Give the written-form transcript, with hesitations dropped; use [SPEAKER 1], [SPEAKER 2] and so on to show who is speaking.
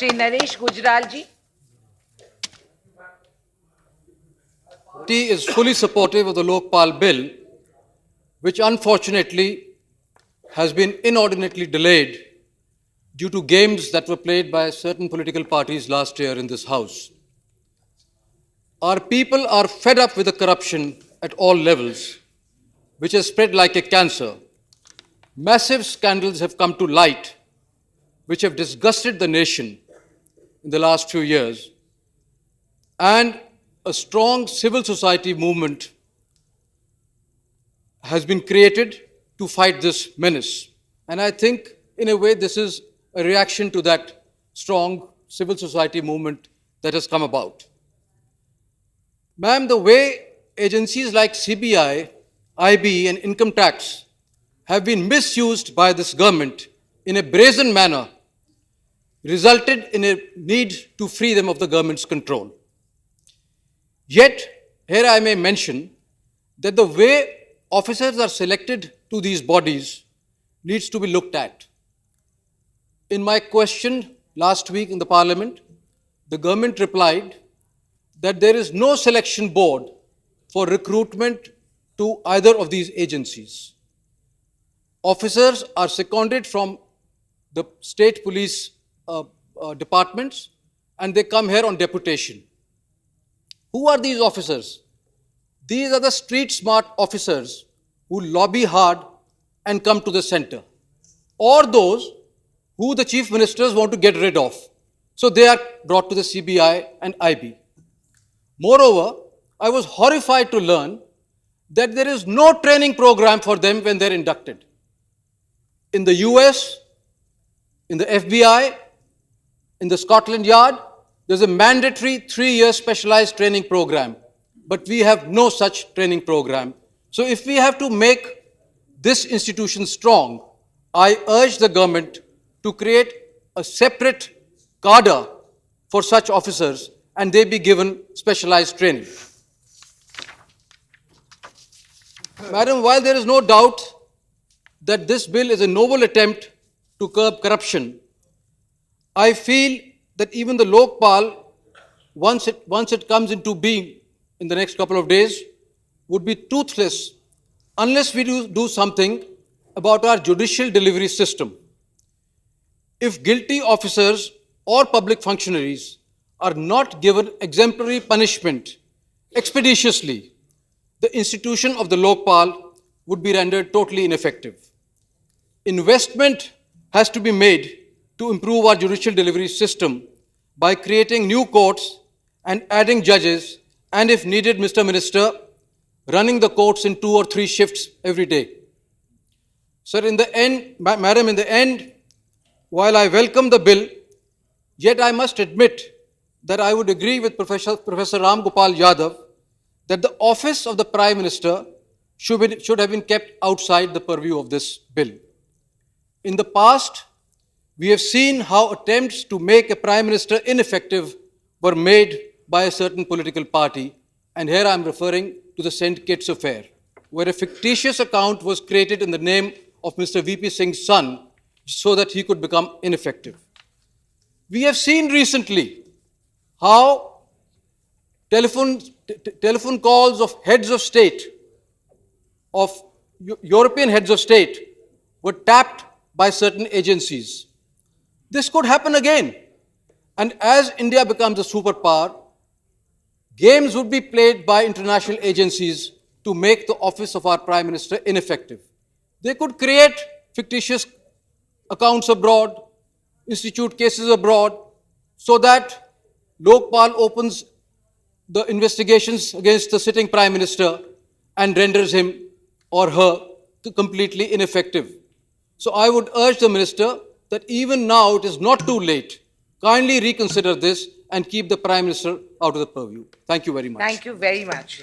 [SPEAKER 1] Shri Naresh Gujral ji.
[SPEAKER 2] Party is fully supportive of the Lokpal bill, which unfortunately has been inordinately delayed due to games that were played by certain political parties last year in this House. Our people are fed up with the corruption at all levels, which has spread like a cancer. Massive scandals have come to light, which have disgusted the nation in the last few years, and a strong civil society movement has been created to fight this menace. And I think, in a way, this is a reaction to that strong civil society movement that has come about. Ma'am, the way agencies like CBI, IB, and income tax have been misused by this government in a brazen manner resulted in a need to free them of the government's control. Yet, here I may mention that the way officers are selected to these bodies needs to be looked at. In my question last week in the Parliament, the government replied that there is no selection board for recruitment to either of these agencies. Officers are seconded from the state police departments, and they come here on deputation. Who are these officers? These are the street smart officers who lobby hard and come to the center, or those who the chief ministers want to get rid of. So they are brought to the CBI and IB. Moreover, I was horrified to learn that there is no training program for them when they're inducted. In the US, in the FBI, in the Scotland Yard, there's a mandatory 3-year specialized training program, but we have no such training program. So if we have to make this institution strong, I urge the government to create a separate cadre for such officers and they be given specialized training. Madam, while there is no doubt that this bill is a noble attempt to curb corruption, I feel that even the Lokpal, once it comes into being in the next couple of days, would be toothless unless we do something about our judicial delivery system. If guilty officers or public functionaries are not given exemplary punishment expeditiously, the institution of the Lokpal would be rendered totally ineffective. Investment has to be made to improve our judicial delivery system by creating new courts and adding judges, and if needed, Mr. Minister, running the courts in 2 or 3 shifts every day. Sir, in the end, Madam, in the end, while I welcome the bill, yet I must admit that I would agree with Professor Ram Gopal Yadav that the office of the Prime Minister should have been kept outside the purview of this bill. In the past, we have seen how attempts to make a Prime Minister ineffective were made by a certain political party, and here I am referring to the St. Kitts affair, where a fictitious account was created in the name of Mr. VP Singh's son so that he could become ineffective. We have seen recently how telephone calls of heads of state, of European heads of state, were tapped by certain agencies. This could happen again. And as India becomes a superpower, games would be played by international agencies to make the office of our Prime Minister ineffective. They could create fictitious accounts abroad, institute cases abroad, so that Lokpal opens the investigations against the sitting Prime Minister and renders him or her completely ineffective. So I would urge the Minister that even now it is not too late. Kindly reconsider this and keep the Prime Minister out of the purview. Thank you very much.
[SPEAKER 1] Thank you very much.